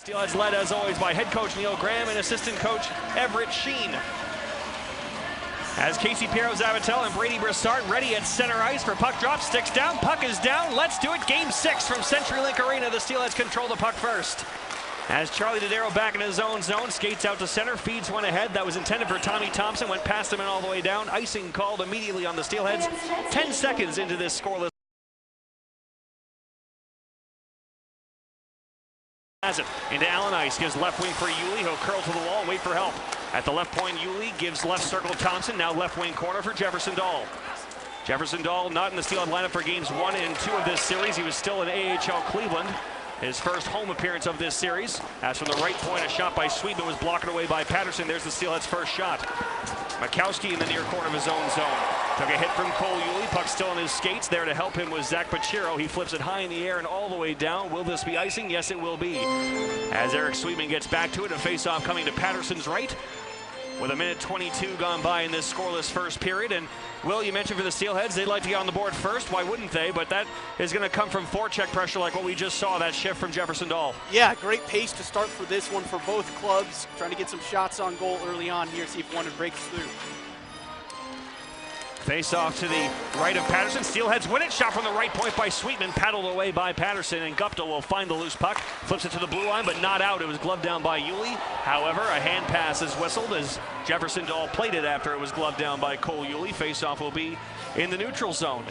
Steelheads led as always by head coach Neil Graham and assistant coach Everett Sheen. As Casey Pierro-Zabatel and Brady Broussard ready at center ice for puck drop, sticks down, puck is down, let's do it, game 6 from CenturyLink Arena. The Steelheads control the puck first. As Charlie Dodaro back in his own zone, skates out to center, feeds one ahead. That was intended for Tommy Thompson, went past him and all the way down. Icing called immediately on the Steelheads. 10 seconds into this scoreless. Has it into Allen Ice, gives left wing for Ully. He'll curl to the wall and wait for help. At the left point, Ully gives left circle Thompson. Now left wing corner for Jefferson Dahl. Jefferson Dahl not in the Steelhead lineup for games 1 and 2 of this series. He was still in AHL Cleveland. His first home appearance of this series. As from the right point, a shot by Sweetman was blocked away by Patterson. There's the Steelheads' first shot. Makowski in the near corner of his own zone. Took a hit from Cole Ully. Puck still on his skates. There to help him was Zach Pachiro. He flips it high in the air and all the way down. Will this be icing? Yes, it will be. As Eric Sweetman gets back to it, a face-off coming to Patterson's right. With a minute 22 gone by in this scoreless first period. And Will, you mentioned for the Steelheads, they'd like to get on the board first. Why wouldn't they? But that is going to come from forecheck pressure like what we just saw, that shift from Jefferson Dahl. Yeah, great pace to start for this one for both clubs. Trying to get some shots on goal early on here, see if one breaks through. Face off to the right of Patterson. Steelheads win it. Shot from the right point by Sweetman. Paddled away by Patterson, and Gupta will find the loose puck. Flips it to the blue line, but not out. It was gloved down by Ully. However, a hand pass is whistled as Jefferson Dahl played it after it was gloved down by Cole Ully. Face off will be in the neutral zone.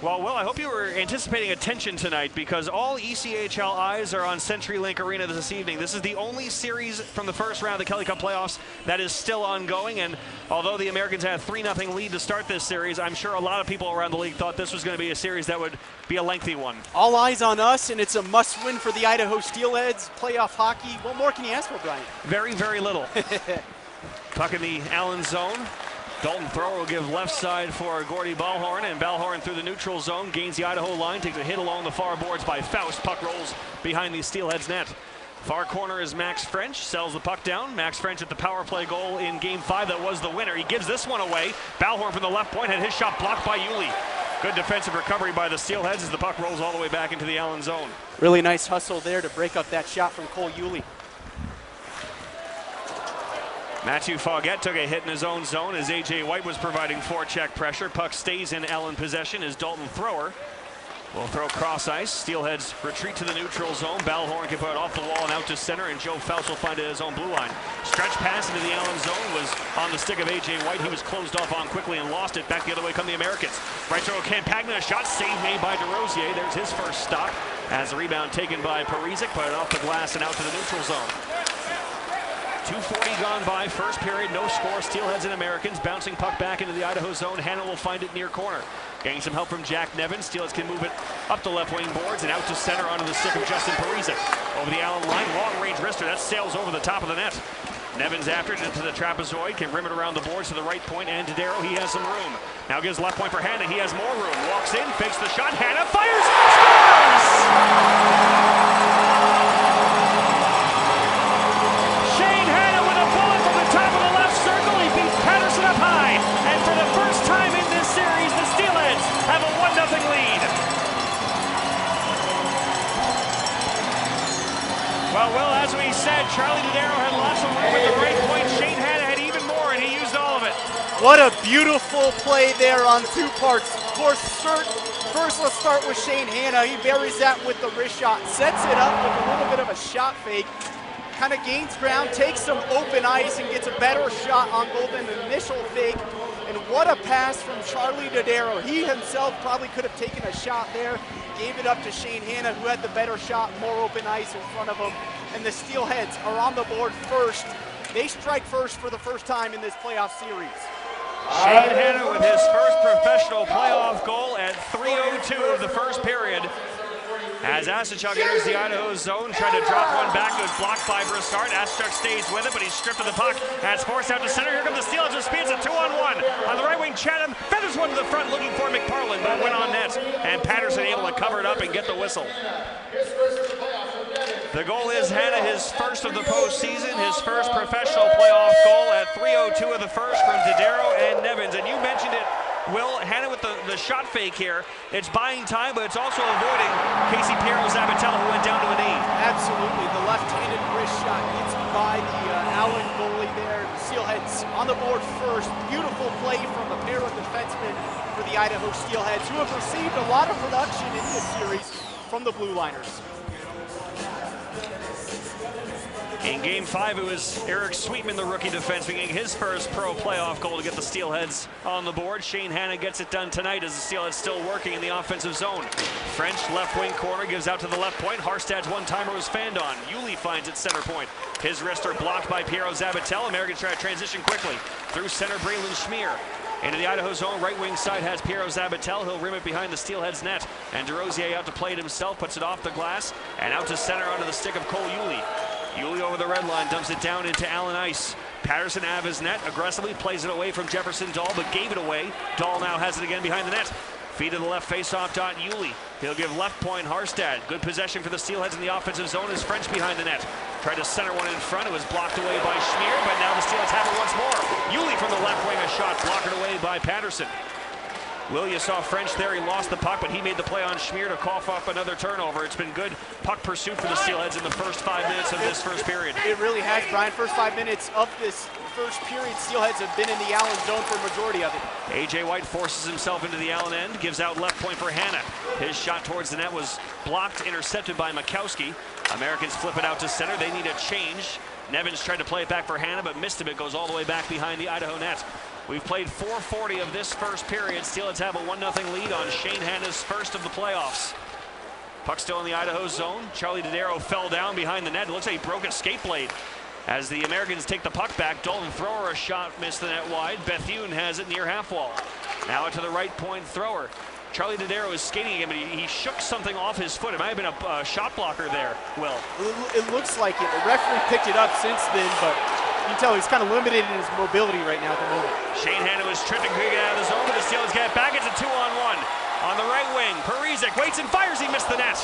Well, Will, I hope you were anticipating attention tonight because all ECHL eyes are on CenturyLink Arena this evening. This is the only series from the first round of the Kelly Cup playoffs that is still ongoing, and although the Americans had a 3-0 lead to start this series, I'm sure a lot of people around the league thought this was going to be a series that would be a lengthy one. All eyes on us, and it's a must-win for the Idaho Steelheads. Playoff hockey, what more can you ask for, Brian? Very, very little. Puck in the Allen zone. Dalton Thrower will give left side for Gordy Ballhorn, and Ballhorn through the neutral zone, gains the Idaho line, takes a hit along the far boards by Faust. Puck rolls behind the Steelheads net. Far corner is Max French, sells the puck down. Max French at the power play goal in game 5 that was the winner. He gives this one away. Ballhorn from the left point had his shot blocked by Ully. Good defensive recovery by the Steelheads as the puck rolls all the way back into the Allen zone. Really nice hustle there to break up that shot from Cole Ully. Matthew Foggett took a hit in his own zone as A.J. White was providing forecheck pressure. Puck stays in Allen possession as Dalton Thrower will throw cross ice. Steelheads retreat to the neutral zone. Ballhorn can put it off the wall and out to center, and Joe Faust will find it at his own blue line. Stretch pass into the Allen zone was on the stick of A.J. White. He was closed off on quickly and lost it. Back the other way come the Americans. Right throw Campagna, a shot save made by DeRosier. There's his first stop as the rebound taken by Parizek, put it off the glass and out to the neutral zone. 2:40 gone by, first period, no score. Steelheads and Americans bouncing puck back into the Idaho zone. Hanna will find it near corner. Getting some help from Jack Nevins. Steelheads can move it up the left wing boards and out to center onto the stick of Justin Parizek. Over the Allen line, long range wrister, that sails over the top of the net. Nevins after it into the trapezoid, can rim it around the boards to the right point, and Dodaro, he has some room. Now gives left point for Hanna, he has more room. Walks in, fakes the shot, Hanna fires, scores! Have a 1-0 lead. Well, Will, as we said, Charlie Dodaro had lots of room at the right point. Shane Hanna had even more, and he used all of it. What a beautiful play there on 2 parts. Of course, first let's start with Shane Hanna. He buries that with the wrist shot, sets it up with a little bit of a shot fake. Kind of gains ground, takes some open ice, and gets a better shot on goal than the initial fake. And what a pass from Charlie Dodaro. He himself probably could have taken a shot there. Gave it up to Shane Hanna, who had the better shot, more open ice in front of him. And the Steelheads are on the board first. They strike first for the first time in this playoff series. Shane Hanna with his first professional playoff goal at 3:02 of the first period. As Asachuk enters the Idaho zone, trying to drop one back, it was blocked by Broussard. Asachuk stays with it, but he's stripped of the puck. Has forced out to center. Here come the Steelheads with speed. It's a 2-on-1. On the right wing, Chatham feathers one to the front, looking for McParland, but went on net. And Patterson able to cover it up and get the whistle. The goal is Hanna, his first of the postseason, his first professional playoff goal at 3:02 of the first from Dodaro and Nevins. And you mentioned it, Will, Hanna with the shot fake here. It's buying time, but it's also avoiding Casey Pierro-Zabatel, who went down to an the Idaho Steelheads, who have received a lot of production in this series from the Blue Liners. In Game 5, it was Eric Sweetman, the rookie defenseman, getting his first pro playoff goal to get the Steelheads on the board. Shane Hanna gets it done tonight as the Steelheads still working in the offensive zone. French left wing corner gives out to the left point. Harstad's one-timer was fanned on. Ully finds it center point. His wrists are blocked by Piero Zabatel. Americans try to transition quickly. Through center, Braylon Schmier. Into the Idaho zone, right wing side has Piero Zabatel. He'll rim it behind the Steelheads net. And DeRosier out to play it himself, puts it off the glass, and out to center onto the stick of Cole Ully. Ully over the red line, dumps it down into Allen Ice. Patterson out of his net, aggressively plays it away from Jefferson Dahl, but gave it away. Dahl now has it again behind the net. Feed to the left face-off dot, Ully. He'll give left point Harstad. Good possession for the Steelheads in the offensive zone as French behind the net. Tried to center one in front. It was blocked away by Schmier, but now the Steelheads have it once more. Ully from the left wing, a shot blocked away by Patterson. Will, you saw French there. He lost the puck, but he made the play on Schmier to cough up another turnover. It's been good puck pursuit for the Steelheads in the first 5 minutes of this first period. It really has, Brian. First 5 minutes of this first period, Steelheads have been in the Allen zone for a majority of it. A.J. White forces himself into the Allen end, gives out left point for Hanna. His shot towards the net was blocked, intercepted by Makowski. Americans flip it out to center. They need a change. Nevins tried to play it back for Hanna, but missed him. It goes all the way back behind the Idaho net. We've played 4:40 of this first period. Steelheads have a 1-0 lead on Shane Hanna's first of the playoffs. Puck still in the Idaho zone. Charlie Dodaro fell down behind the net. It looks like he broke a skate blade. As the Americans take the puck back, Dalton Thrower, a shot missed the net wide. Bethune has it near half wall. Now to the right point, Thrower. Charlie Dodaro is skating again, but he shook something off his foot. It might have been a shot blocker there, Will. It looks like it. The referee picked it up since then, but you can tell he's kind of limited in his mobility right now at the moment. Shane Hanna was tripping to get out of the zone, but the Steelheads get it back. It's a 2-on-1. On the right wing, Parizek waits and fires. He missed the net.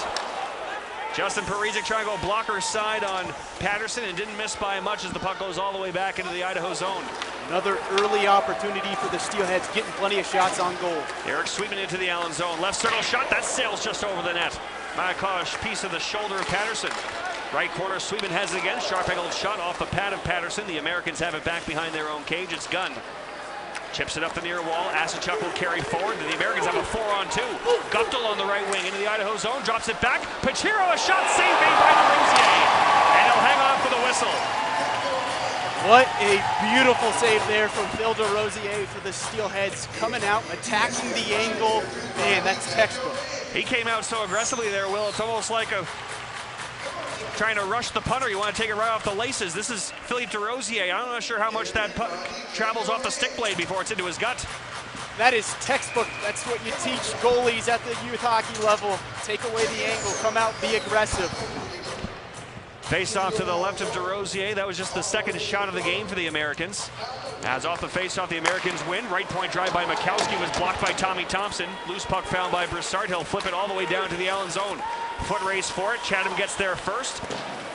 Justin Parizek trying to go blocker side on Patterson and didn't miss by much as the puck goes all the way back into the Idaho zone. Another early opportunity for the Steelheads, getting plenty of shots on goal. Eric Sweetman into the Allen zone. Left circle shot, that sails just over the net. Makowski piece of the shoulder of Patterson. Right corner, Sweetman has it again. Sharp angled shot off the pad of Patterson. The Americans have it back behind their own cage. It's Gunn. Chips it up the near wall. Asachuk will carry forward. The Americans have a 4-on-2. Guptill on the right wing into the Idaho zone. Drops it back. Pachiro, a shot saved by DeRosier. And he'll hang on for the whistle. What a beautiful save there from Phil DeRosier for the Steelheads. Coming out, attacking the angle. Man, that's textbook. He came out so aggressively there, Will. It's almost like trying to rush the punter. You want to take it right off the laces. This is Philippe DeRosier. I'm not sure how much that puck travels off the stick blade before it's into his gut. That is textbook. That's what you teach goalies at the youth hockey level. Take away the angle, come out, be aggressive. Face off to the left of DeRosier. That was just the second shot of the game for the Americans. As off the face-off, the Americans win. Right point drive by Makowski was blocked by Tommy Thompson. Loose puck found by Broussard. He'll flip it all the way down to the Allen zone. Foot race for it. Chatham gets there first.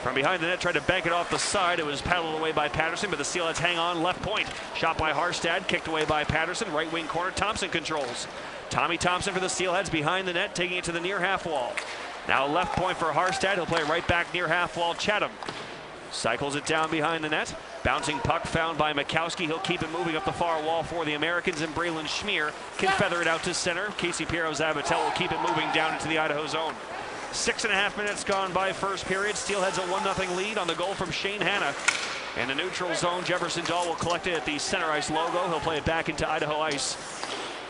From behind the net, tried to bank it off the side. It was paddled away by Patterson, but the Steelheads hang on. Left point. Shot by Harstad. Kicked away by Patterson. Right wing corner. Thompson controls. Tommy Thompson for the Steelheads behind the net, taking it to the near half wall. Now left point for Harstad. He'll play right back near half wall. Chatham cycles it down behind the net. Bouncing puck found by Makowski. He'll keep it moving up the far wall for the Americans, and Braylon Schmier can feather it out to center. Casey Piero Zabatel will keep it moving down into the Idaho zone. 6.5 minutes gone by first period. Steelheads a 1-0 lead on the goal from Shane Hanna. In the neutral zone, Jefferson Dahl will collect it at the center ice logo. He'll play it back into Idaho ice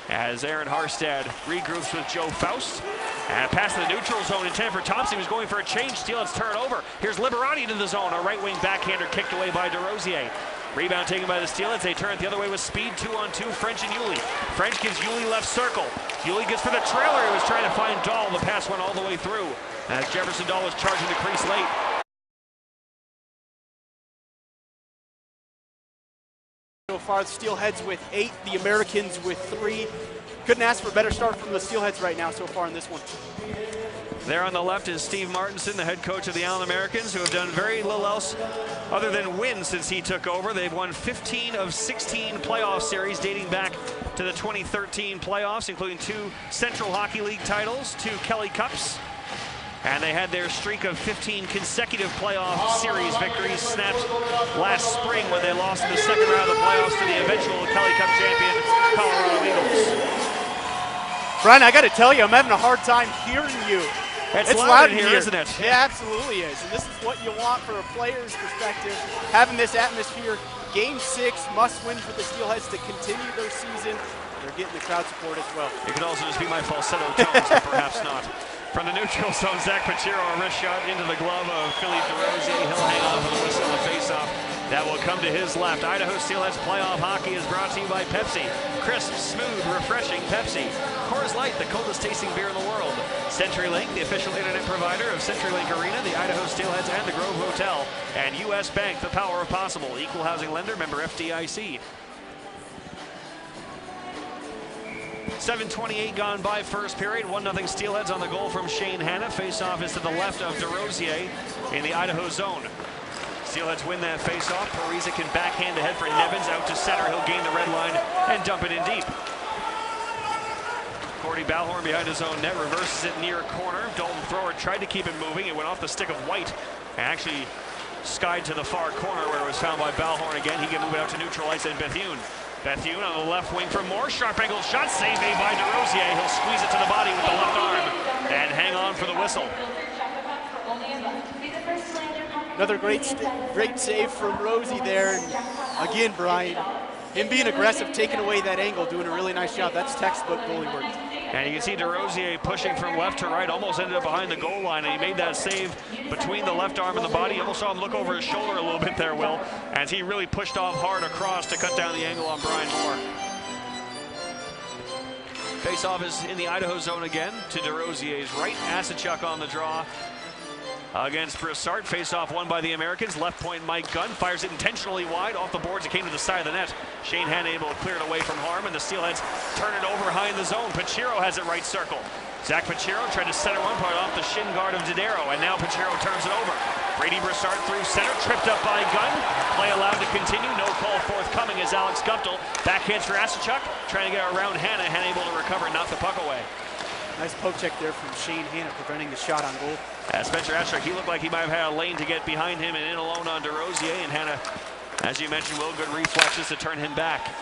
as Aaron Harstad regroups with Joe Faust. And past the neutral zone, intended for Thompson. He was going for a change. Steelheads turn over. Here's Liberati into the zone. A right wing backhander kicked away by DeRosier. Rebound taken by the Steelheads. They turn it the other way with speed. 2-on-2, French and Ully. French gives Ully left circle. Ully gets for the trailer. He was trying to find Dahl. The pass went all the way through as Jefferson Dahl was charging the crease late. So far, the Steelheads with 8, the Americans with 3. Couldn't ask for a better start from the Steelheads right now so far in this one. There on the left is Steve Martinson, the head coach of the Allen Americans, who have done very little else other than win since he took over. They've won 15 of 16 playoff series dating back to the 2013 playoffs, including 2 Central Hockey League titles, 2 Kelly Cups. And they had their streak of 15 consecutive playoff series victories snapped last spring when they lost in the second round of the playoffs to the eventual Kelly Cup champion Colorado Eagles. Brian, I got to tell you, I'm having a hard time hearing you. It's loud in here, isn't it? It absolutely is. And this is what you want for a player's perspective, having this atmosphere. Game 6, must win for the Steelheads to continue their season. They're getting the crowd support as well. It could also just be my falsetto tones, but perhaps not. From the neutral zone, Zach Pachiro, a wrist shot into the glove of Philippe DeRosier. He'll hang on for the whistle and face-off. That will come to his left. Idaho Steelheads playoff hockey is brought to you by Pepsi. Crisp, smooth, refreshing Pepsi. Coors Light, the coldest tasting beer in the world. CenturyLink, the official internet provider of CenturyLink Arena, the Idaho Steelheads, and the Grove Hotel. And U.S. Bank, the power of possible. Equal housing lender, member FDIC. 7:28 gone by first period. 1-0 Steelheads on the goal from Shane Hanna. Face-off is to the left of DeRosier in the Idaho zone. Steelheads win that face-off. Parise can backhand ahead for Nevins. Out to center. He'll gain the red line and dump it in deep. Cordy Balhorn behind his own net. Reverses it near corner. Dalton Thrower tried to keep it moving. It went off the stick of White and actually skied to the far corner where it was found by Balhorn again. He can move it out to neutral ice and Bethune. Bethune on the left wing for more. Sharp angled shot. Save made by DeRosier. He'll squeeze it to the body with the left arm and hang on for the whistle. Another great save from Rosie there. And again, Brian, him being aggressive, taking away that angle, doing a really nice job. That's textbook goalie work. And you can see DeRosier pushing from left to right, almost ended up behind the goal line, and he made that save between the left arm and the body. You almost saw him look over his shoulder a little bit there, Will, as he really pushed off hard across to cut down the angle on Brian Moore. Face-off is in the Idaho zone again to DeRosier's right. Asachuk on the draw against Broussard. Face-off won by the Americans. Left point Mike Gunn fires it intentionally wide off the boards. It came to the side of the net. Shane Hanna able to clear it away from harm, and the Steelheads turn it over high in the zone. Pachiro has it right circle. Zach Pachiro tried to center one part off the shin guard of Didero, and now Pachiro turns it over. Brady Broussard through center, tripped up by Gunn. Play allowed to continue. No call forthcoming as Alex Guptill backhands for Asachuk, trying to get around Hanna. Hanna able to recover, knock the puck away. Nice poke check there from Shane Hanna, preventing the shot on goal. Spencer Asachuk, he looked like he might have had a lane to get behind him and in alone on DeRosier, and Hanna, as you mentioned, Will, good reflexes to turn him back.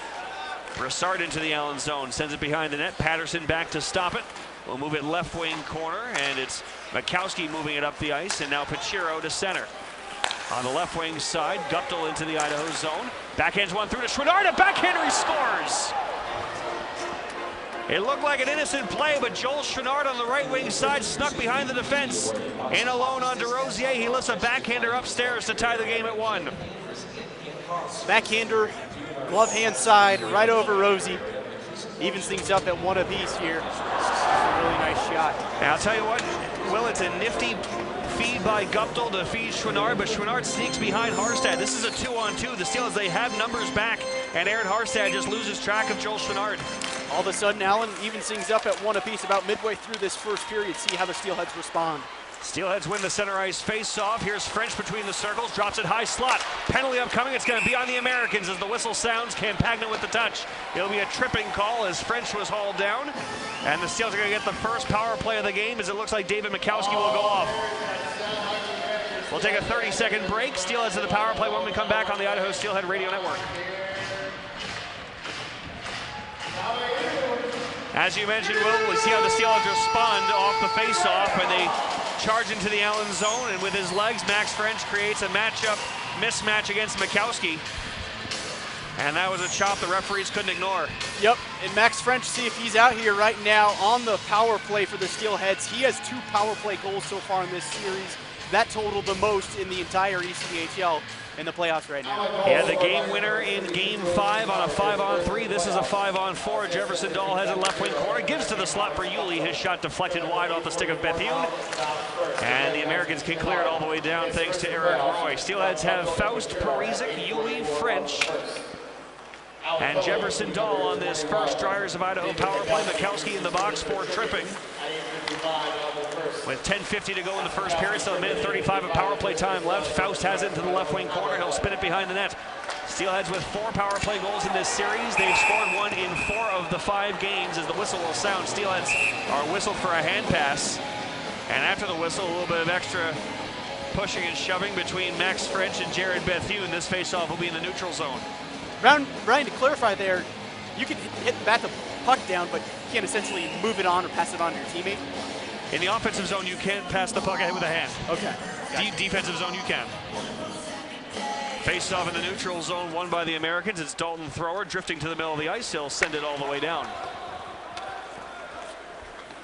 Broussard into the Allen zone, sends it behind the net. Patterson back to stop it. We'll move it left wing corner, and it's Makowski moving it up the ice, and now Pachiro to center. On the left wing side, Guptill into the Idaho zone. Backhands one through to Chouinard, a backhander, he scores! It looked like an innocent play, but Joel Chouinard on the right wing side snuck behind the defense. In alone on DeRosier, he lifts a backhander upstairs to tie the game at 1. Backhander, glove hand side, right over Rosie. Evens things up at 1 apiece here. A really nice shot. And I'll tell you what, Will, it's a nifty feed by Guptill to feed Chouinard, but Chouinard sneaks behind Harstad. This is a 2-on-2. The Steelers, they have numbers back, and Aaron Harstad just loses track of Joel Chouinard. All of a sudden, Allen evens things up at 1 apiece about midway through this first period. See how the Steelheads respond. Steelheads win the center ice face-off. Here's French between the circles, drops it high slot. Penalty upcoming, it's going to be on the Americans as the whistle sounds. Campagna with the touch. It'll be a tripping call as French was hauled down. And the Steelers are going to get the first power play of the game as it looks like David Makowski will go off. We'll take a 30-second break. Steelheads to the power play when we come back on the Idaho Steelhead Radio Network. As you mentioned, Will, we see how the Steelheads respond off the face-off, and they charge into the Allen zone, and with his legs, Max French creates a mismatch against Makowski. And that was a chop the referees couldn't ignore. Yep, and Max French, see if he's out here right now on the power play for the Steelheads. He has 2 power play goals so far in this series. That totaled the most in the entire ECHL in the playoffs right now. Yeah, the game winner in Game 5 on a 5-on-3. This is a 5-on-4. Jefferson Dahl has a left wing corner. Gives to the slot for Ully. His shot deflected wide off the stick of Bethune. And the Americans can clear it all the way down thanks to Eric Roy. Steelheads have Faust, Parise, Ully, French, and Jefferson Dahl on this first Dryers of Idaho power play. Makowski in the box for tripping. With 10:50 to go in the first period, so a minute 35 of power play time left. Faust has it into the left wing corner. He'll spin it behind the net. Steelheads with 4 power play goals in this series. They've scored 1 in 4 of the 5 games as the whistle will sound. Steelheads are whistled for a hand pass. And after the whistle, a little bit of extra pushing and shoving between Max French and Jared Bethune. This faceoff will be in the neutral zone. Brian, to clarify there, you can hit the bat puck down, but you can't essentially move it on or pass it on to your teammate. In the offensive zone, you can't pass the puck ahead with a hand. Okay. Defensive zone, you can. Face off in the neutral zone, won by the Americans. It's Dalton Thrower drifting to the middle of the ice. He'll send it all the way down.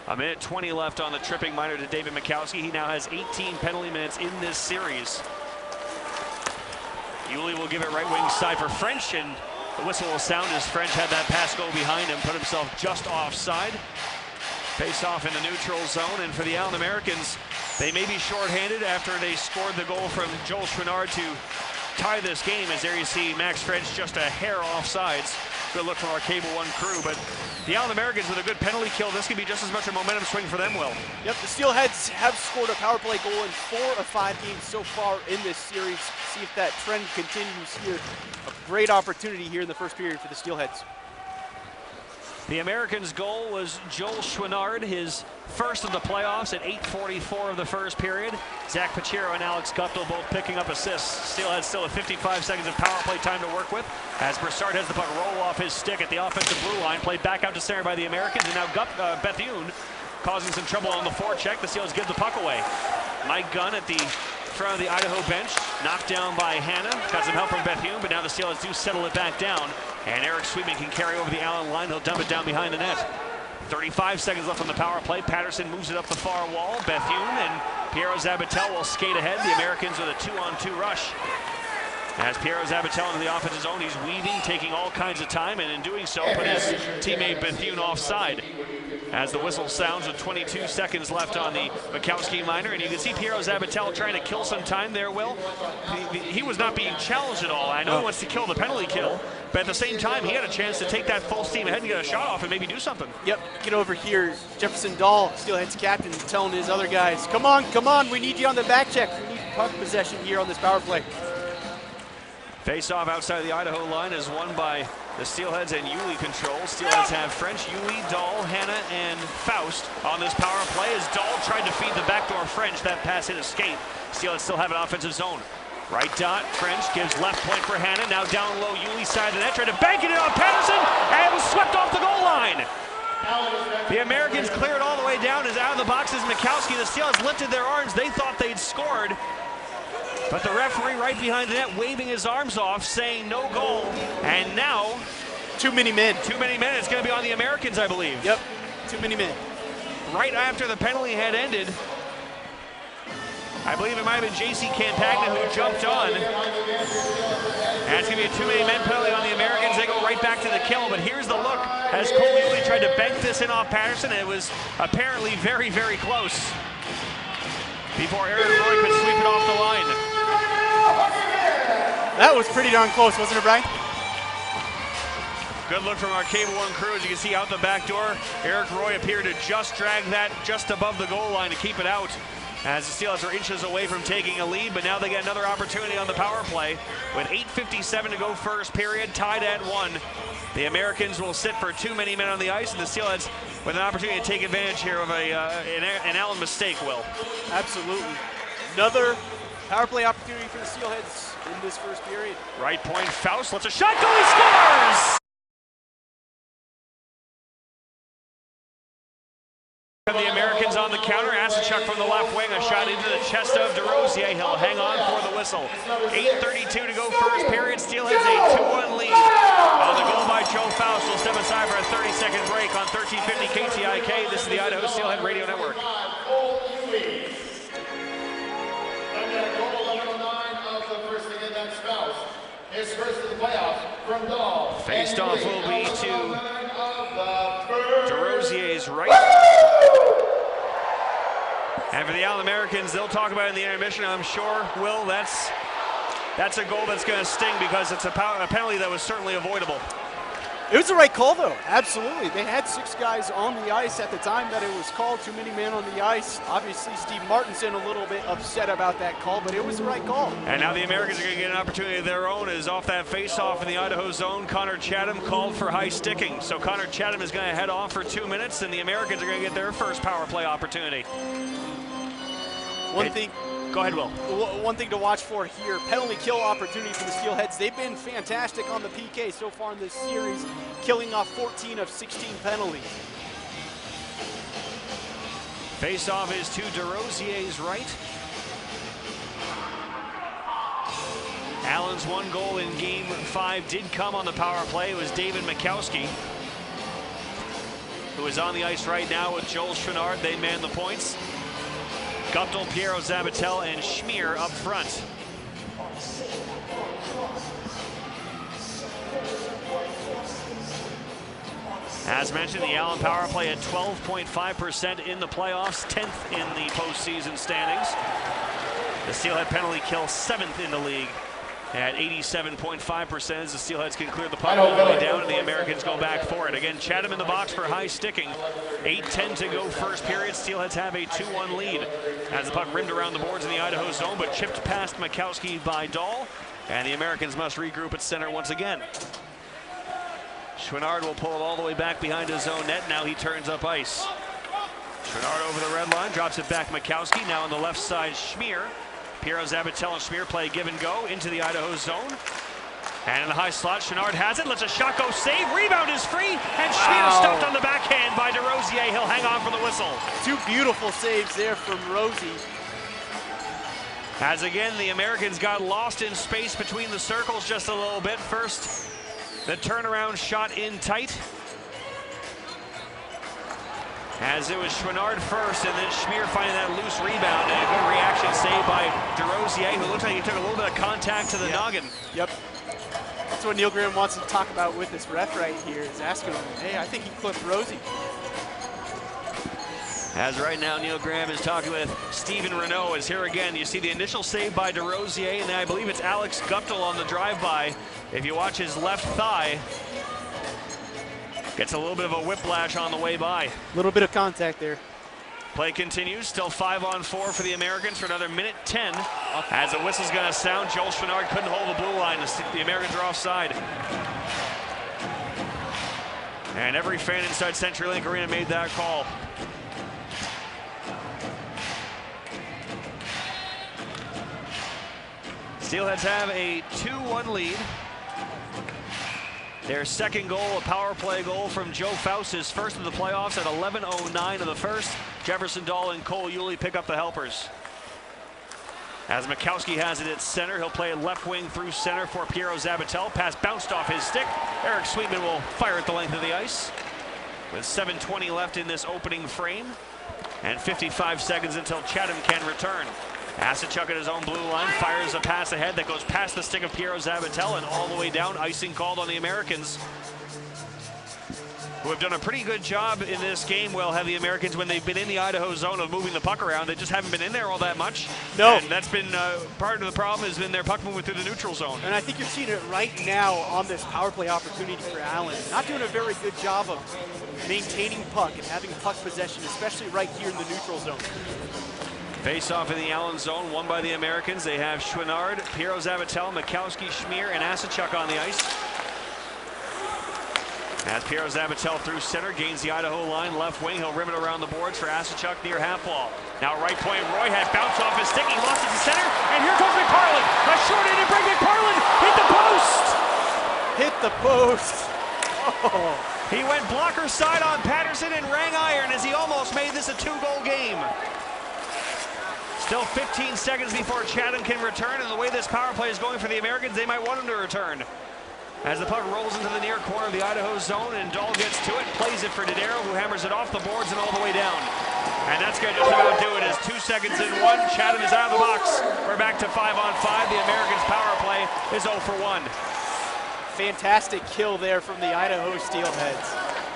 A minute 20 left on the tripping minor to David Makowski. He now has 18 penalty minutes in this series. Ully will give it right wing side for French, and the whistle will sound as French had that pass go behind him, put himself just offside. Face off in the neutral zone, and for the Allen Americans, they may be shorthanded after they scored the goal from Joel Chouinard to tie this game, as there you see Max French just a hair offsides. Good look from our Cable One crew, but the Allen Americans with a good penalty kill, this could be just as much a momentum swing for them, Will. Yep, the Steelheads have scored a power play goal in 4 of 5 games so far in this series. See if that trend continues here. A great opportunity here in the first period for the Steelheads. The Americans' goal was Joel Chouinard, his first of the playoffs at 8:44 of the first period. Zach Pachiro and Alex Guptill both picking up assists. Steelheads still have 55 seconds of power play time to work with, as Broussard has the puck roll off his stick at the offensive blue line, played back out to center by the Americans, and now Bethune causing some trouble on the forecheck. The Steelheads give the puck away. Mike Gunn at the front of the Idaho bench, knocked down by Hanna. Got some help from Bethune, but now the Steelheads do settle it back down. And Eric Sweetman can carry over the Allen line. He'll dump it down behind the net. 35 seconds left on the power play. Patterson moves it up the far wall. Bethune and Piero Zabatel will skate ahead. The Americans with a 2-on-2 rush. As Piero Zabatel into the offensive zone, he's weaving, taking all kinds of time, and in doing so, put his teammate Bethune offside. As the whistle sounds with 22 seconds left on the Makowski minor, and you can see Piero Zabatel trying to kill some time there, Will. He was not being challenged at all. I know he wants to kill the penalty kill, but at the same time, he had a chance to take that full steam ahead and get a shot off and maybe do something. Yep, get over here. Jefferson Dahl, Steelheads captain, telling his other guys, come on, we need you on the back check. We need puck possession here on this power play. Face-off outside the Idaho line is won by the Steelheads and Ully control. Steelheads have French, Ully, Dahl, Hanna, and Faust on this power play as Dahl tried to feed the backdoor French. That pass hit escape. Steelheads still have an offensive zone. Right dot, French gives left point for Hanna. Now down low, Ully side of the net, tried to bank it in on Patterson, and it was swept off the goal line. The Americans clear it all the way down as out of the box is Makowski. The Steelheads lifted their arms. They thought they'd scored. But the referee right behind the net waving his arms off, saying no goal. And now, too many men. Too many men. It's going to be on the Americans, I believe. Yep, too many men. Right after the penalty had ended, I believe it might have been J.C. Campagna who jumped on. And it's going to be a too many men penalty on the Americans. They go right back to the kill. But here's the look as Cole Ully tried to bank this in off Patterson. And it was apparently very, very close before Eric Roy could sweep it off the line. That was pretty darn close, wasn't it, Brian? Good look from our Cable One crew. As you can see out the back door, Eric Roy appeared to just drag that just above the goal line to keep it out, as the Steelers are inches away from taking a lead, but now they get another opportunity on the power play. With 8:57 to go first period, tied at 1. The Americans will sit for too many men on the ice, and the Steelheads with an opportunity to take advantage here of an Allen mistake, Will. Absolutely. Another power play opportunity for the Steelheads in this first period. Right point, Faust lets a shot go, he scores! The Americans on the counter. Asachuk from the left wing, a shot into the chest of DeRosier. He'll hang on for the whistle. 8:32 to go first period. Steelheads a 2-1 lead. On the goal by Joe Faust. We'll step aside for a 30-second break on 1350 KTIK. This is the Idaho Steelhead Radio Network. And then goal number 9 of the first again, that's Faust. His first of the playoffs from Dahl. Faced off will be to DeRosier's right. And for the Allen Americans, they'll talk about it in the intermission, I'm sure. Will, that's a goal that's going to sting because it's a penalty that was certainly avoidable. It was the right call, though. Absolutely. They had 6 guys on the ice at the time that it was called. Too many men on the ice. Obviously, Steve Martinson a little bit upset about that call, but it was the right call. And now the Americans are going to get an opportunity of their own. Is off that face-off in the Idaho zone. Connor Chatham called for high sticking. So Connor Chatham is going to head off for 2 minutes, and the Americans are going to get their first power play opportunity. One thing Go ahead, Will. One thing to watch for here, penalty kill opportunity for the Steelheads. They've been fantastic on the PK so far in this series, killing off 14 of 16 penalties. Face-off is to DeRosier's right. Allen's one goal in Game 5 did come on the power play. It was David Makowski, who is on the ice right now with Joel Chouinard. They man the points. Guptill, Piero Zabatel, and Schmier up front. As mentioned, the Allen power play at 12.5% in the playoffs, 10th in the postseason standings. The Steelhead penalty kill 7th in the league at 87.5% as the Steelheads can clear the puck all the way down and the Americans go back for it. Again, Chatham in the box for high sticking. 8:10 to go first period. Steelheads have a 2-1 lead as the puck rimmed around the boards in the Idaho zone, but chipped past Makowski by Dahl, and the Americans must regroup at center once again. Chouinard will pull it all the way back behind his own net. Now he turns up ice. Chouinard over the red line, drops it back Makowski. Now on the left side, Schmier. Piero Zabatel and Schmier play give and go into the Idaho zone. And in the high slot, Chouinard has it, lets a shot go, save, rebound is free, and Schmier stopped on the backhand by DeRosier. He'll hang on for the whistle. Two beautiful saves there from Rosie. As again, the Americans got lost in space between the circles just a little bit. First, the turnaround shot in tight, as it was Chouinard first, and then Schmier finding that loose rebound, and a good reaction save by DeRosier, who looks like he took a little bit of contact to the noggin. Yep. That's what Neil Graham wants to talk about with this ref right here, is asking him, hey, I think he clipped Rosie. As right now, Neil Graham is talking with Stephen Renaud, as here again, you see the initial save by DeRosier, and then I believe it's Alex Guptill on the drive-by. If you watch his left thigh, gets a little bit of a whiplash on the way by. A little bit of contact there. Play continues, still 5-on-4 for the Americans for another minute 10. As the whistle's gonna sound, Joel Chouinard couldn't hold the blue line. The Americans are offside. And every fan inside CenturyLink Arena made that call. Steelheads have a 2-1 lead. Their second goal, a power play goal from Joe Faust, his first of the playoffs at 11:09 of the first. Jefferson Dahl and Cole Ully pick up the helpers. As Makowski has it at center, he'll play it left wing through center for Piero Zabatel. Pass bounced off his stick. Eric Sweetman will fire at the length of the ice. With 7:20 left in this opening frame and 55 seconds until Chatham can return. Asachuk at his own blue line, fires a pass ahead that goes past the stick of Piero Zabatel and all the way down. Icing called on the Americans, who have done a pretty good job in this game. Well, have the Americans, when they've been in the Idaho zone, of moving the puck around. They just haven't been in there all that much. No. And that's been part of the problem, has been their puck moving through the neutral zone. And I think you're seeing it right now on this power play opportunity for Allen. Not doing a very good job of maintaining puck and having puck possession, especially right here in the neutral zone. Face-off in the Allen zone, won by the Americans. They have Chouinard, Piero Zabatel, Makowski, Schmier, and Asachuk on the ice. As Piero Zabatel through center, gains the Idaho line, left wing. He'll rim it around the boards for Asachuk near half wall. Now right point, Roy had bounced off his stick. He lost it to center, and here comes McParland. A short-handed break, McParland hit the post! Hit the post. Oh. He went blocker side on Patterson and rang iron as he almost made this a 2-goal game. Still 15 seconds before Chatham can return, and the way this power play is going for the Americans, they might want him to return. As the puck rolls into the near corner of the Idaho zone, and Dahl gets to it, plays it for Didero, who hammers it off the boards and all the way down. And that's going to just about do it. As 2 seconds in one, Chatham is out of the box. We're back to 5-on-5. The Americans' power play is 0 for 1. Fantastic kill there from the Idaho Steelheads.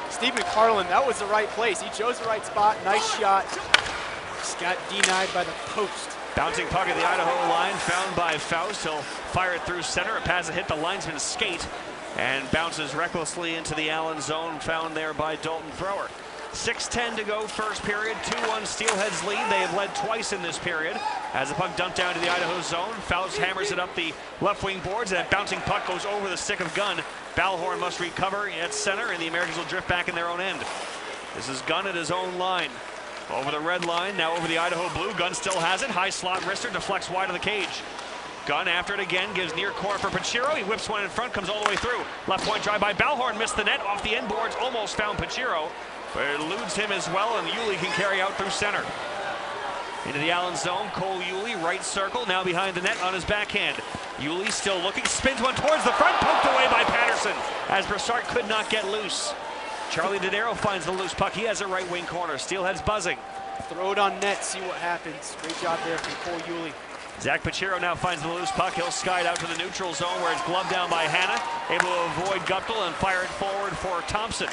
Steve McParland, that was the right place. He chose the right spot. Nice shot. Just got denied by the post. Bouncing puck at the Idaho line, found by Faust. He'll fire it through center. A pass that hit the linesman's skate and bounces recklessly into the Allen zone, found there by Dalton Thrower. 6:10 to go first period. 2-1 Steelheads lead. They have led twice in this period. As the puck dumped down to the Idaho zone, Faust hammers it up the left wing boards, and that bouncing puck goes over the stick of Gunn. Ballhorn must recover at center, and the Americans will drift back in their own end. This is Gunn at his own line. Over the red line, now over the Idaho blue. Gunn still has it. High slot wrister deflects wide of the cage. Gunn after it again, gives near corner for Pachiro. He whips one in front, comes all the way through. Left point drive by Balhorn, missed the net off the end boards, almost found Pachiro, but it eludes him as well, and Ully can carry out through center. Into the Allen zone, Cole Ully, right circle, now behind the net on his backhand. Ully still looking, spins one towards the front, poked away by Patterson, as Broussard could not get loose. Charlie Dodaro finds the loose puck. He has a right wing corner. Steelhead's buzzing. Throw it on net, see what happens. Great job there from Cole Ully. Zach Pachiro now finds the loose puck. He'll sky it out to the neutral zone where it's gloved down by Hanna. Able to avoid Guptill and fire it forward for Thompson.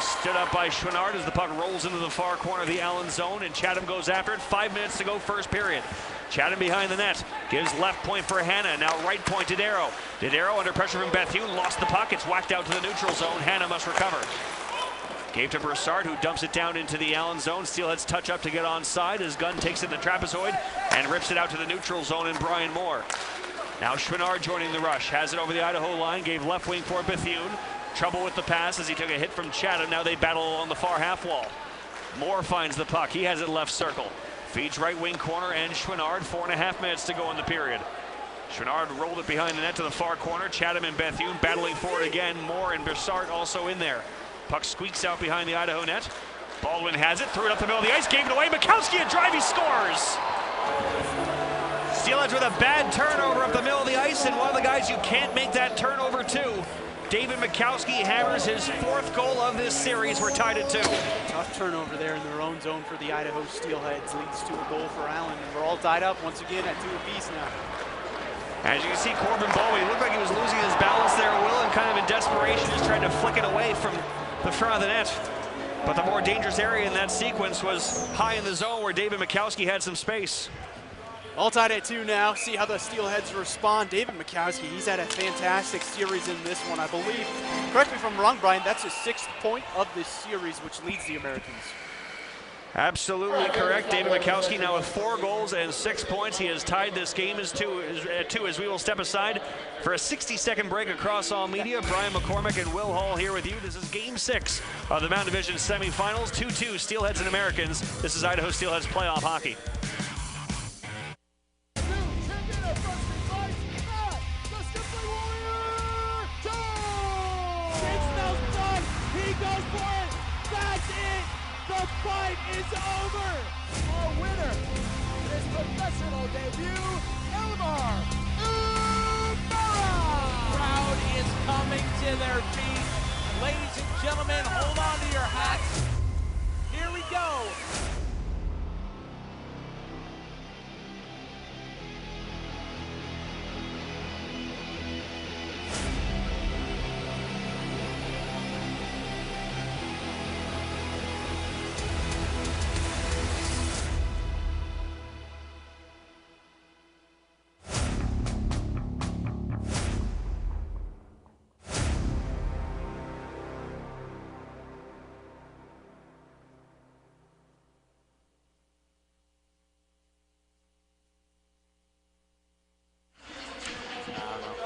Stood up by Chouinard as the puck rolls into the far corner of the Allen zone, and Chatham goes after it. 5 minutes to go, first period. Chatham behind the net, gives left point for Hanna, now right point to Dodaro. Dodaro under pressure from Bethune, lost the puck, it's whacked out to the neutral zone. Hanna must recover. Gave to Broussard, who dumps it down into the Allen zone. Steelheads touch up to get onside as Gunn takes it in the trapezoid and rips it out to the neutral zone in Brian Moore. Now Chouinard joining the rush, has it over the Idaho line, gave left wing for Bethune. Trouble with the pass as he took a hit from Chatham. Now they battle along the far half wall. Moore finds the puck. He has it left circle. Feeds right wing corner and Chouinard. 4.5 minutes to go in the period. Chouinard rolled it behind the net to the far corner. Chatham and Bethune battling for it again. Moore and Broussard also in there. Puck squeaks out behind the Idaho net. Baldwin has it. Threw it up the middle of the ice. Gave it away. Makowski a drive. He scores. Steelheads with a bad turnover up the middle of the ice, and one of the guys you can't make that turnover to. David Makowski hammers his 4th goal of this series. We're tied at 2. Tough turnover there in their own zone for the Idaho Steelheads. Leads to a goal for Allen, and we're all tied up once again at 2 apiece now. As you can see, Corbin Bowie looked like he was losing his balance there, Will, and kind of in desperation just tried to flick it away from the front of the net. But the more dangerous area in that sequence was high in the zone where David Makowski had some space. All tied at 2 now. See how the Steelheads respond. David Makowski, he's had a fantastic series in this one, I believe. Correct me if I'm wrong, Brian, that's his 6th point of this series, which leads the Americans. Absolutely correct. David Makowski now with 4 goals and 6 points. He has tied this game at 2 as we will step aside for a 60-second break across all media. Brian McCormick and Will Hall here with you. This is Game 6 of the Mountain Division semifinals. 2-2 Steelheads and Americans. This is Idaho Steelheads playoff hockey. The fight is over! Our winner, his professional debut, Elmar Umara! Crowd is coming to their feet. Ladies and gentlemen, hold on to your hats. Here we go.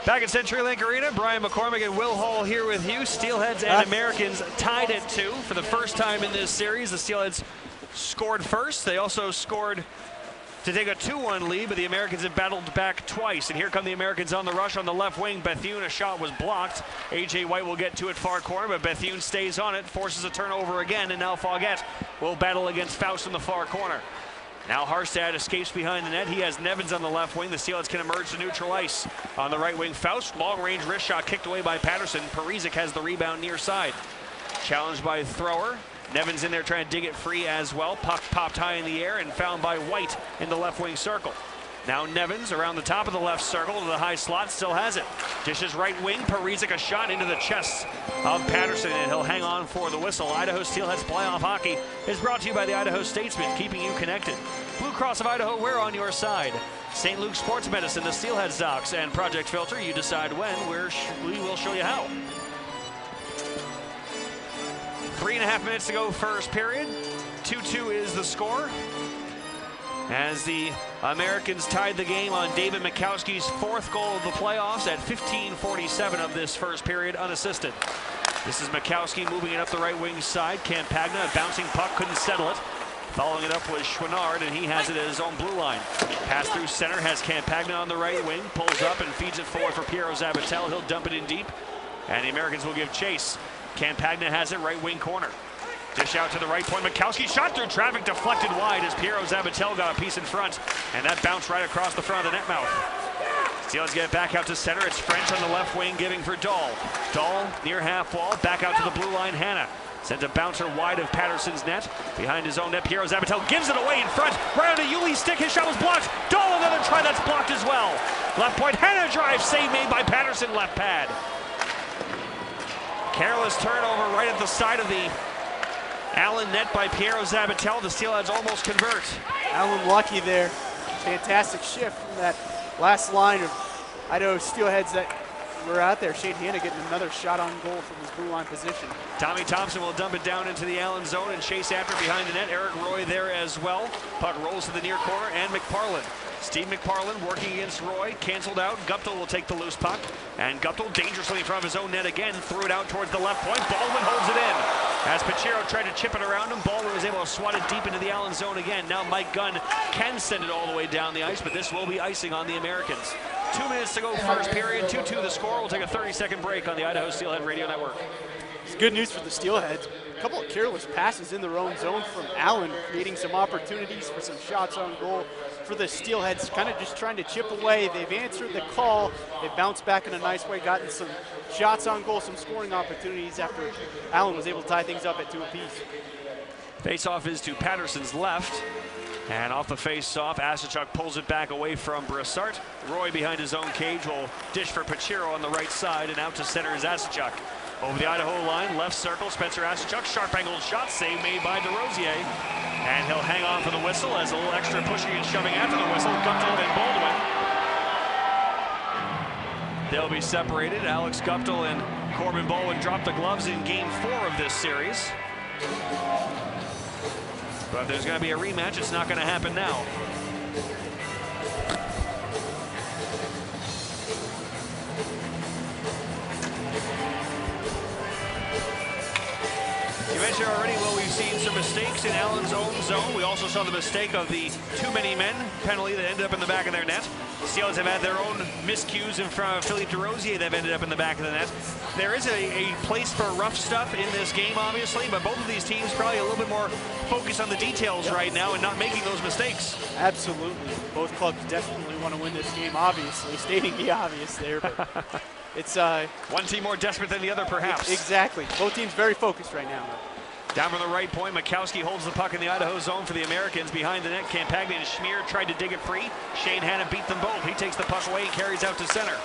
Back at CenturyLink Arena, Brian McCormick and Will Hall here with you. Steelheads and Americans tied at 2 for the first time in this series. The Steelheads scored first. They also scored to take a 2-1 lead, but the Americans have battled back twice. And here come the Americans on the rush on the left wing. Bethune, a shot was blocked. A.J. White will get to it far corner, but Bethune stays on it, forces a turnover again, and now Foggett will battle against Faust in the far corner. Now Harstad escapes behind the net. He has Nevins on the left wing. The Steelheads can emerge to neutral ice. On the right wing, Faust, long-range wrist shot kicked away by Patterson. Parizek has the rebound near side. Challenged by Thrower. Nevins in there trying to dig it free as well. Puck popped high in the air and found by White in the left wing circle. Now Nevins around the top of the left circle to the high slot, still has it. Dishes right wing, Parizek a shot into the chest of Patterson, and he'll hang on for the whistle. Idaho Steelheads playoff hockey is brought to you by the Idaho Statesman, keeping you connected. Blue Cross of Idaho, we're on your side. St. Luke's Sports Medicine, the Steelheads Docs, and Project Filter, you decide when, we will show you how. 3.5 minutes to go first period. 2-2 is the score, as the Americans tied the game on David Makowski's 4th goal of the playoffs at 15:47 of this first period, unassisted. This is Makowski moving it up the right wing side. Campagna, a bouncing puck, couldn't settle it. Following it up was Chouinard, and he has it at his own blue line. Pass through center, has Campagna on the right wing, pulls up and feeds it forward for Piero Zabatel. He'll dump it in deep, and the Americans will give chase. Campagna has it right wing corner. Dish out to the right point. Makowski shot through traffic, deflected wide as Piero Zabatel got a piece in front, and that bounced right across the front of the net mouth. Steelers get it back out to center. It's French on the left wing giving for Dahl. Dahl near half wall, back out to the blue line. Hanna sends a bouncer wide of Patterson's net. Behind his own net, Piero Zabatel gives it away in front. Right on the Ully's stick, his shot was blocked. Dahl another try that's blocked as well. Left point, Hanna drive, save made by Patterson, left pad. Careless turnover right at the side of the Allen net by Piero Zabatel. The Steelheads almost convert. Allen lucky there. Fantastic shift from that last line of Idaho Steelheads that were out there. Shane Hanna getting another shot on goal from his blue line position. Tommy Thompson will dump it down into the Allen zone and chase after behind the net. Eric Roy there as well. Puck rolls to the near corner, and McParland. Steve McParland working against Roy, canceled out. Guptill will take the loose puck, and Guptill dangerously in front of his own net again, threw it out towards the left point. Baldwin holds it in. As Pachiro tried to chip it around him, Baldwin was able to swat it deep into the Allen zone again. Now Mike Gunn can send it all the way down the ice, but this will be icing on the Americans. 2 minutes to go first period, 2-2 the score. We'll take a 30-second break on the Idaho Steelhead Radio Network. It's good news for the Steelheads. A couple of careless passes in their own zone from Allen, creating some opportunities for some shots on goal for the Steelheads, kind of just trying to chip away. They've answered the call. They've bounced back in a nice way, gotten some shots on goal, some scoring opportunities after Allen was able to tie things up at 2 apiece. Face-off is to Patterson's left. And off the face-off, Asachuk pulls it back away from Brassart. Roy behind his own cage will dish for Pachiro on the right side, and out to center is Asachuk. Over the Idaho line, left circle, Spencer Asachuk, sharp-angled shot, save made by DeRosier. And he'll hang on for the whistle as a little extra pushing and shoving after the whistle. Guptill and Baldwin. They'll be separated. Alex Guptill and Corbin Baldwin dropped the gloves in Game 4 of this series. But there's going to be a rematch. It's not going to happen now. You mentioned already, well, we've seen some mistakes in Allen's own zone. We also saw the mistake of the too many men penalty that ended up in the back of their net. The Steelers have had their own miscues in front of Philippe DeRosier that have ended up in the back of the net. There is a place for rough stuff in this game, obviously, but both of these teams probably a little bit more focused on the details right now and not making those mistakes. Absolutely. Both clubs definitely want to win this game, obviously, stating the obvious there, but it's one team more desperate than the other, perhaps. Exactly. Both teams very focused right now. Down from the right point, Makowski holds the puck in the Idaho zone for the Americans. Behind the net, Campagna and Schmier tried to dig it free. Shane Hanna beat them both. He takes the puck away and carries out to center.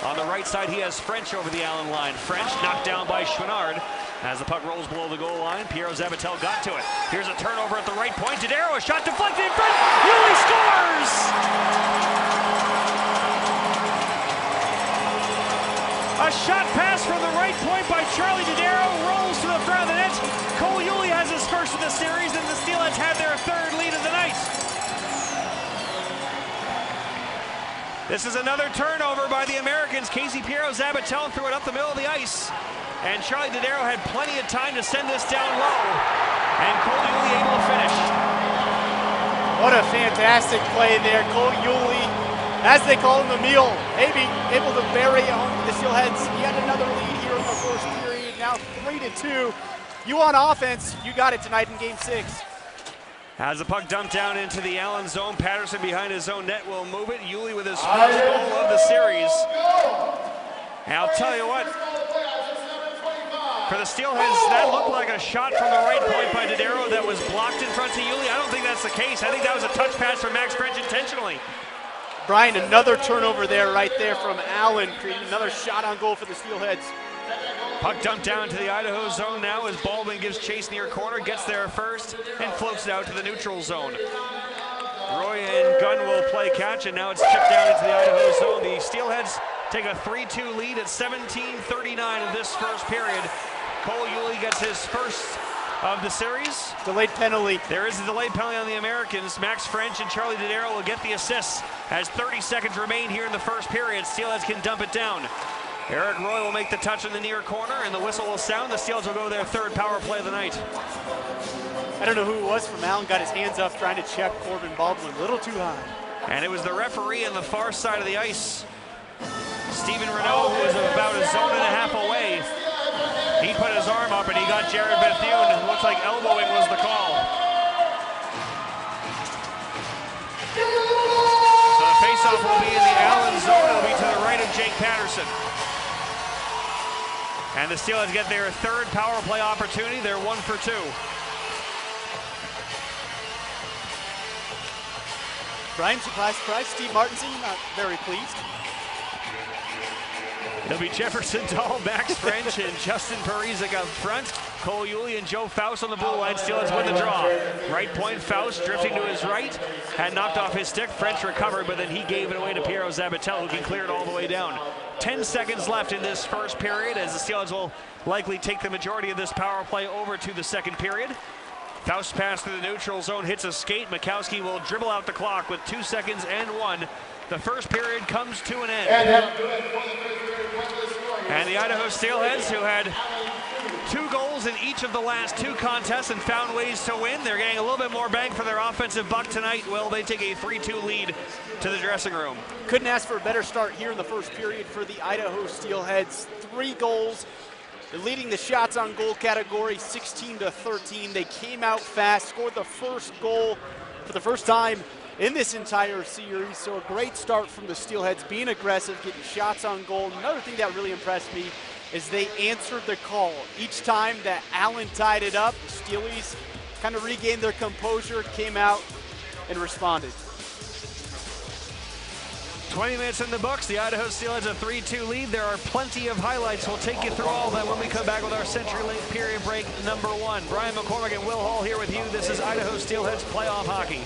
On the right side, he has French over the Allen line. French knocked down by Chouinard. As the puck rolls below the goal line, Piero Zabatel got to it. Here's a turnover at the right point. Dodaro, a shot deflected in front. Ully scores! A shot pass from the right point by Charlie Dodaro rolls to the front of the net. Cole Ully has his first of the series, and the Steelheads have their third lead of the night. This is another turnover by the Americans. Casey Piero Zabatel threw it up the middle of the ice, and Charlie Dodaro had plenty of time to send this down low, and Cole Ully able to finish. What a fantastic play there. Cole Ully, as they call him, the mule, maybe able to bury on the Steelheads. Yet another lead here in the first period, now 3-2. You on offense, you got it tonight in Game 6. As the puck dumped down into the Allen zone, Patterson behind his own net will move it. Ully with his first goal of the series. And I'll tell you what, for the Steelheads, that looked like a shot from the right point by Dodaro that was blocked in front of Ully. I don't think that's the case. I think that was a touch pass from Max French intentionally. Brian, another turnover there, right there from Allen, creating another shot on goal for the Steelheads. Puck dumped down to the Idaho zone now as Baldwin gives chase near corner, gets there first, and floats it out to the neutral zone. Roy and Gunn will play catch, and now it's chipped down into the Idaho zone. The Steelheads take a 3-2 lead at 17:39 of this first period. Cole Ully gets his first of the series. Delayed penalty. There is a delayed penalty on the Americans. Max French and Charlie Dodaro will get the assists as 30 seconds remain here in the first period. Steelheads can dump it down. Eric Roy will make the touch in the near corner, and the whistle will sound. The Steelers will go their third power play of the night. I don't know who it was from Allen, got his hands up trying to check Corbin Baldwin, a little too high. And it was the referee on the far side of the ice, Stephen Renaud, who was about a zone and a half away. He put his arm up and he got Jared Bethune, and it looks like elbowing was the call. So the faceoff will be in the Allen zone. It'll be to the right of Jake Patterson. And the Steelers get their third power play opportunity. They're 1 for 2. Brian, surprise, Steve Martinson, not very pleased. It'll be Jefferson Dahl, Max French, and Justin Parizek up front. Cole Ully and Joe Faust on the blue line. Steelers win the draw. Right point, Faust drifting to his right. Had knocked off his stick. French recovered, but then he gave it away to Piero Zabatel, who can clear it all the way down. 10 seconds left in this first period, as the Steelers will likely take the majority of this power play over to the second period. Faust pass through the neutral zone, hits a skate. Makowski will dribble out the clock with 2 seconds and 1. The first period comes to an end. And the Idaho Steelheads, who had 2 goals in each of the last 2 contests and found ways to win, they're getting a little bit more bang for their offensive buck tonight. Well, they take a 3-2 lead to the dressing room. Couldn't ask for a better start here in the first period for the Idaho Steelheads. 3 goals. They're leading the shots on goal category 16-13. They came out fast, scored the first goal for the first time in this entire series. So a great start from the Steelheads, being aggressive, getting shots on goal. Another thing that really impressed me is they answered the call. Each time that Allen tied it up, the Steelies kind of regained their composure, came out and responded. 20 minutes in the books. The Idaho Steelheads a 3-2 lead. There are plenty of highlights. We'll take you through all that when we come back with our CenturyLink period break number 1. Brian McCormick and Will Hall here with you. This is Idaho Steelheads playoff hockey.